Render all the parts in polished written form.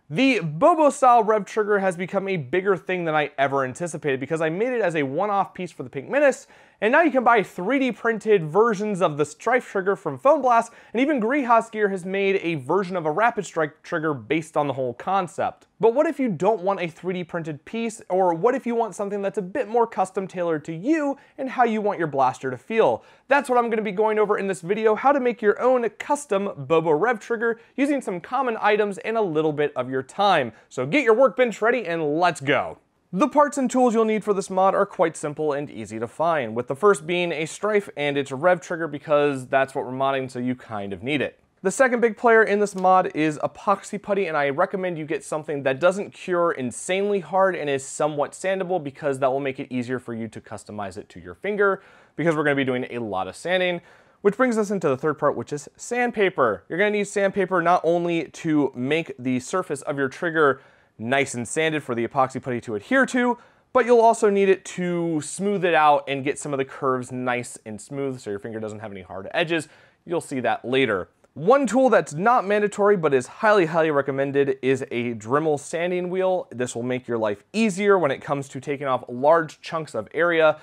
The Bobo Style Rev Trigger has become a bigger thing than I ever anticipated because I made it as a one-off piece for the Pink Menace, and now you can buy 3D printed versions of the Strife trigger from Foam Blast, and even Greehas Gear has made a version of a Rapid Strike trigger based on the whole concept. But what if you don't want a 3D printed piece, or what if you want something that's a bit more custom tailored to you and how you want your blaster to feel? That's what I'm going to be going over in this video, how to make your own custom Bobo Rev Trigger using some common items and a little bit of your time. So get your workbench ready and let's go. The parts and tools you'll need for this mod are quite simple and easy to find, with the first being a Strife and its Rev Trigger because that's what we're modding, so you kind of need it. The second big player in this mod is Epoxy Putty, and I recommend you get something that doesn't cure insanely hard and is somewhat sandable because that will make it easier for you to customize it to your finger because we're going to be doing a lot of sanding. Which brings us into the third part, which is sandpaper. You're going to need sandpaper not only to make the surface of your trigger nice and sanded for the epoxy putty to adhere to, but you'll also need it to smooth it out and get some of the curves nice and smooth so your finger doesn't have any hard edges. You'll see that later. One tool that's not mandatory but is highly recommended is a Dremel sanding wheel. This will make your life easier when it comes to taking off large chunks of area,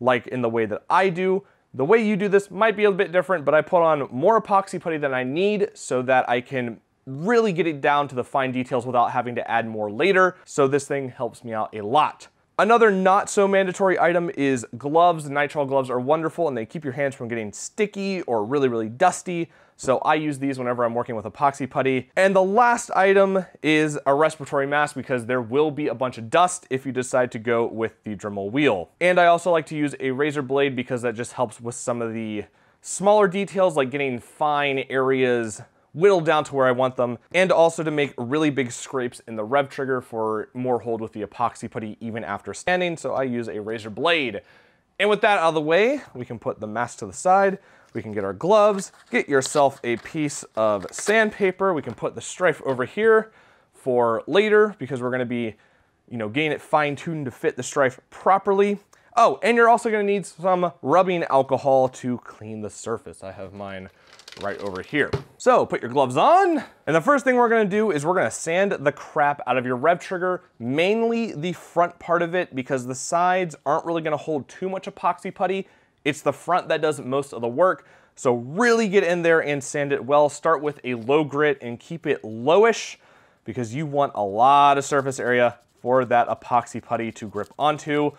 like in the way that I do. The way you do this might be a bit different, but I put on more epoxy putty than I need so that I can really get it down to the fine details without having to add more later. So this thing helps me out a lot. Another not so mandatory item is gloves. Nitrile gloves are wonderful and they keep your hands from getting sticky or really dusty. So I use these whenever I'm working with epoxy putty. And the last item is a respiratory mask because there will be a bunch of dust if you decide to go with the Dremel wheel. And I also like to use a razor blade because that just helps with some of the smaller details like getting fine areas whittled down to where I want them, and also to make really big scrapes in the Rev Trigger for more hold with the epoxy putty even after sanding, so I use a razor blade. And with that out of the way, we can put the mask to the side, we can get our gloves, get yourself a piece of sandpaper, we can put the Strife over here for later because we're gonna be, getting it fine-tuned to fit the Strife properly. Oh, and you're also gonna need some rubbing alcohol to clean the surface. I have mine right over here. So put your gloves on, and the first thing we're gonna do is we're gonna sand the crap out of your Rev Trigger, mainly the front part of it because the sides aren't really gonna hold too much epoxy putty. It's the front that does most of the work. So really get in there and sand it well. Start with a low grit and keep it lowish because you want a lot of surface area for that epoxy putty to grip onto.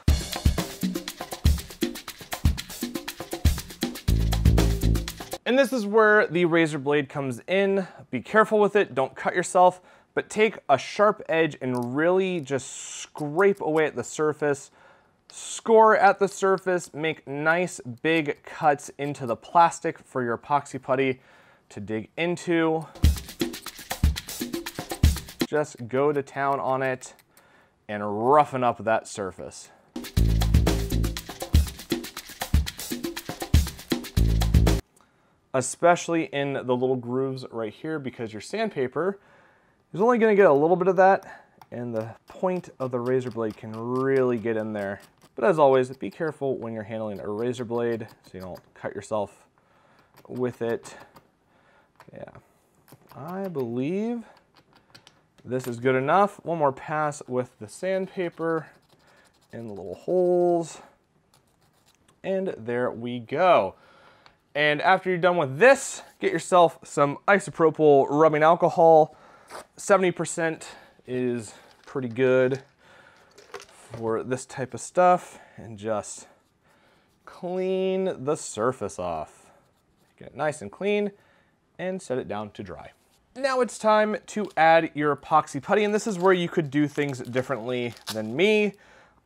And this is where the razor blade comes in. Be careful with it, don't cut yourself, but take a sharp edge and really just scrape away at the surface. Score at the surface, make nice big cuts into the plastic for your epoxy putty to dig into. Just go to town on it and roughen up that surface. Especially in the little grooves right here because your sandpaper is only going to get a little bit of that and the point of the razor blade can really get in there. But as always, be careful when you're handling a razor blade so you don't cut yourself with it. Yeah, I believe this is good enough. One more pass with the sandpaper in the little holes. And there we go. And after you're done with this, get yourself some isopropyl rubbing alcohol. 70% is pretty good for this type of stuff. And just clean the surface off. Get it nice and clean and set it down to dry. Now it's time to add your epoxy putty, and this is where you could do things differently than me.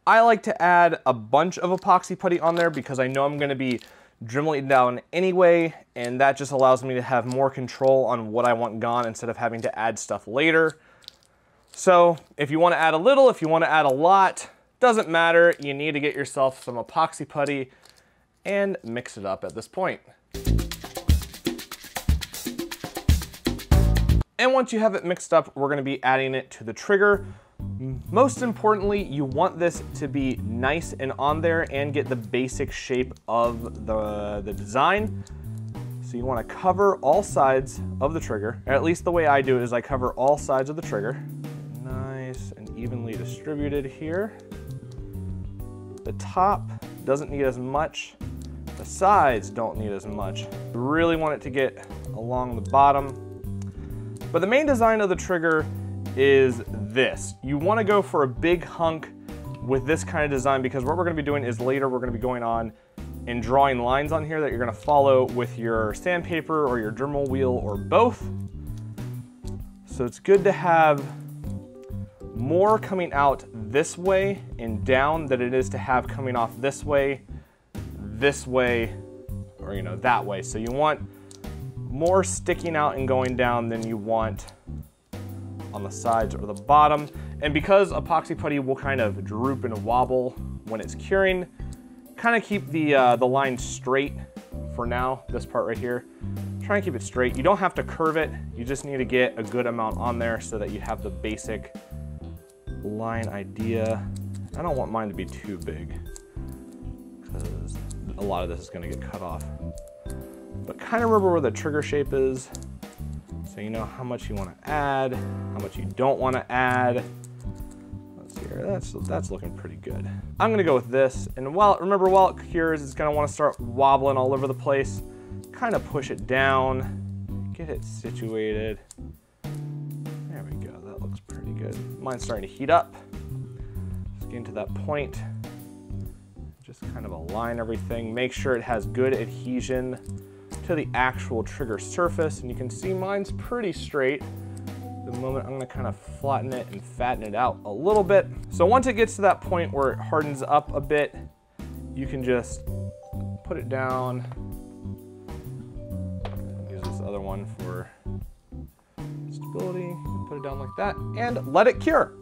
I like to add a bunch of epoxy putty on there because I know I'm going to be dremeling down anyway, and that just allows me to have more control on what I want gone instead of having to add stuff later. So if you want to add a little, if you want to add a lot, doesn't matter. You need to get yourself some epoxy putty and mix it up at this point. And once you have it mixed up, we're going to be adding it to the trigger. Most importantly, you want this to be nice and on there and get the basic shape of the design. So So you want to cover all sides of the trigger, or at least the way I do it is I cover all sides of the trigger. Nice and evenly distributed here. The top doesn't need as much. The sides don't need as much. You really want it to get along the bottom. But the main design of the trigger is this. You want to go for a big hunk with this kind of design, because what we're going to be doing is later we're going to be going on and drawing lines on here that you're going to follow with your sandpaper or your Dremel wheel or both. So it's good to have more coming out this way and down than it is to have coming off this way, or that way. So you want more sticking out and going down than you want on the sides or the bottom. And because epoxy putty will kind of droop and wobble when it's curing, kind of keep the line straight for now, this part right here. Try and keep it straight. You don't have to curve it, you just need to get a good amount on there so that you have the basic line idea. I don't want mine to be too big because a lot of this is going to get cut off. But kind of remember where the trigger shape is, so you know how much you want to add, how much you don't want to add. Let's see here, that's looking pretty good. I'm going to go with this, and remember while it cures, it's going to want to start wobbling all over the place. Kind of push it down, get it situated. There we go, that looks pretty good. Mine's starting to heat up. Just getting to that point. Just kind of align everything. Make sure it has good adhesion to the actual trigger surface, and you can see mine's pretty straight. The moment I'm going to kind of flatten it and fatten it out a little bit. So once it gets to that point where it hardens up a bit, you can just put it down. Use this other one for stability. Put it down like that and let it cure.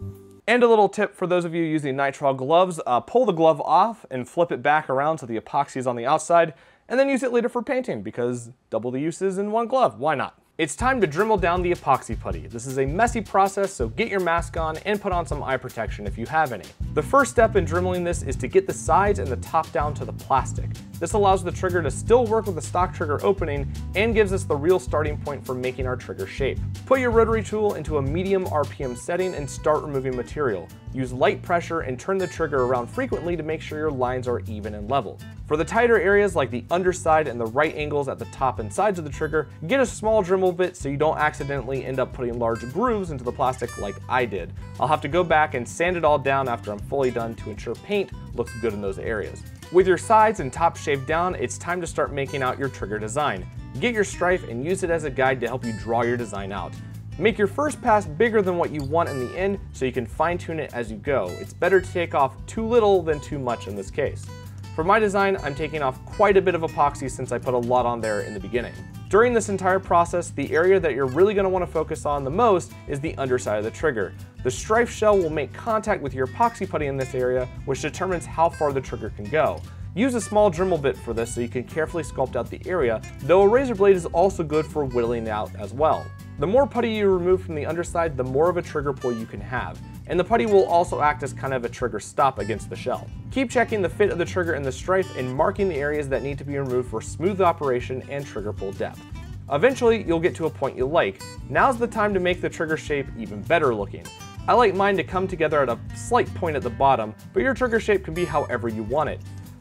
And a little tip for those of you using nitrile gloves, pull the glove off and flip it back around so the epoxy is on the outside, and then use it later for painting, because double the uses in one glove, why not? It's time to Dremel down the epoxy putty. This is a messy process, so get your mask on and put on some eye protection if you have any. The first step in dremeling this is to get the sides and the top down to the plastic. This allows the trigger to still work with the stock trigger opening and gives us the real starting point for making our trigger shape. Put your rotary tool into a medium RPM setting and start removing material. Use light pressure and turn the trigger around frequently to make sure your lines are even and level. For the tighter areas like the underside and the right angles at the top and sides of the trigger, get a small Dremel bit so you don't accidentally end up putting large grooves into the plastic like I did. I'll have to go back and sand it all down after I'm fully done to ensure paint looks good in those areas. With your sides and top shaved down, it's time to start making out your trigger design. Get your stripe and use it as a guide to help you draw your design out. Make your first pass bigger than what you want in the end so you can fine tune it as you go. It's better to take off too little than too much in this case. For my design, I'm taking off quite a bit of epoxy since I put a lot on there in the beginning. During this entire process, the area that you're really going to want to focus on the most is the underside of the trigger. The stripe shell will make contact with your epoxy putty in this area, which determines how far the trigger can go. Use a small Dremel bit for this so you can carefully sculpt out the area, though a razor blade is also good for whittling out as well. The more putty you remove from the underside, the more of a trigger pull you can have, and the putty will also act as kind of a trigger stop against the shell. Keep checking the fit of the trigger in the stripe and marking the areas that need to be removed for smooth operation and trigger pull depth. Eventually, you'll get to a point you like. Now's the time to make the trigger shape even better looking. I like mine to come together at a slight point at the bottom, but your trigger shape can be however you want it.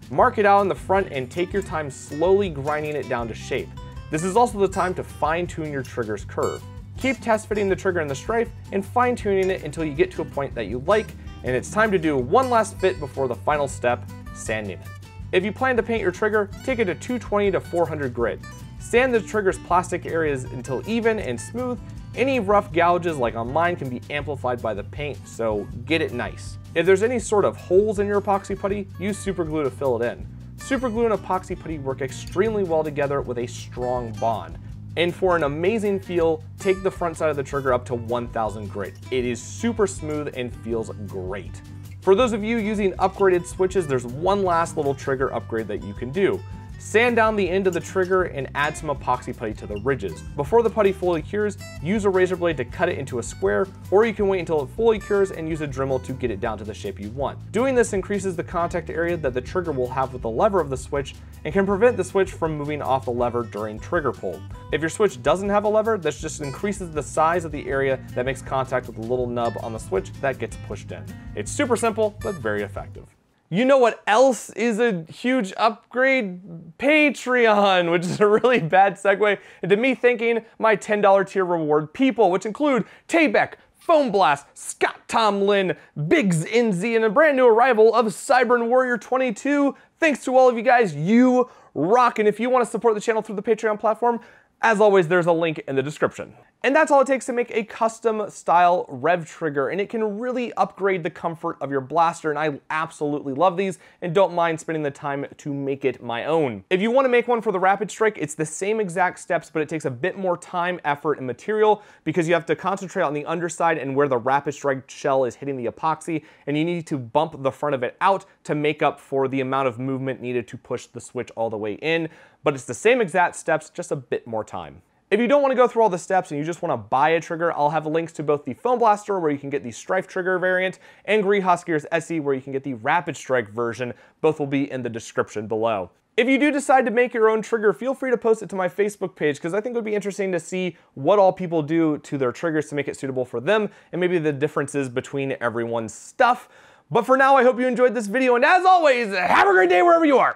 Mark it out in the front and take your time slowly grinding it down to shape. This is also the time to fine-tune your trigger's curve. Keep test fitting the trigger in the stripe and fine-tuning it until you get to a point that you like, and it's time to do one last fit before the final step, sanding it. If you plan to paint your trigger, take it to 220 to 400 grit. Sand the trigger's plastic areas until even and smooth. Any rough gouges like on mine can be amplified by the paint, so get it nice. If there's any sort of holes in your epoxy putty, use super glue to fill it in. Super glue and epoxy putty work extremely well together with a strong bond. And for an amazing feel, take the front side of the trigger up to 1000 grit. It is super smooth and feels great. For those of you using upgraded switches, there's one last little trigger upgrade that you can do. Sand down the end of the trigger and add some epoxy putty to the ridges. Before the putty fully cures, use a razor blade to cut it into a square, or you can wait until it fully cures and use a Dremel to get it down to the shape you want. Doing this increases the contact area that the trigger will have with the lever of the switch and can prevent the switch from moving off the lever during trigger pull. If your switch doesn't have a lever, this just increases the size of the area that makes contact with the little nub on the switch that gets pushed in. It's super simple, but very effective. You know what else is a huge upgrade? Patreon, which is a really bad segue into me thanking my $10 tier reward people, which include Taybeck, Foam Blast, Scott Tomlin, Biggs NZ, and a brand new arrival of Cybern Warrior 22. Thanks to all of you guys, you rock. And if you want to support the channel through the Patreon platform, as always, there's a link in the description. And that's all it takes to make a custom style rev trigger, and it can really upgrade the comfort of your blaster, and I absolutely love these and don't mind spending the time to make it my own. If you want to make one for the Rapid Strike, it's the same exact steps, but it takes a bit more time, effort, and material because you have to concentrate on the underside and where the Rapid Strike shell is hitting the epoxy, and you need to bump the front of it out to make up for the amount of movement needed to push the switch all the way in, but it's the same exact steps, just a bit more time. If you don't want to go through all the steps and you just want to buy a trigger, I'll have links to both the Foam Blast store where you can get the Strife trigger variant and Greehas Gear's SE where you can get the Rapid Strike version. Both will be in the description below. If you do decide to make your own trigger, feel free to post it to my Facebook page because I think it would be interesting to see what all people do to their triggers to make it suitable for them and maybe the differences between everyone's stuff. But for now, I hope you enjoyed this video, and as always, have a great day wherever you are.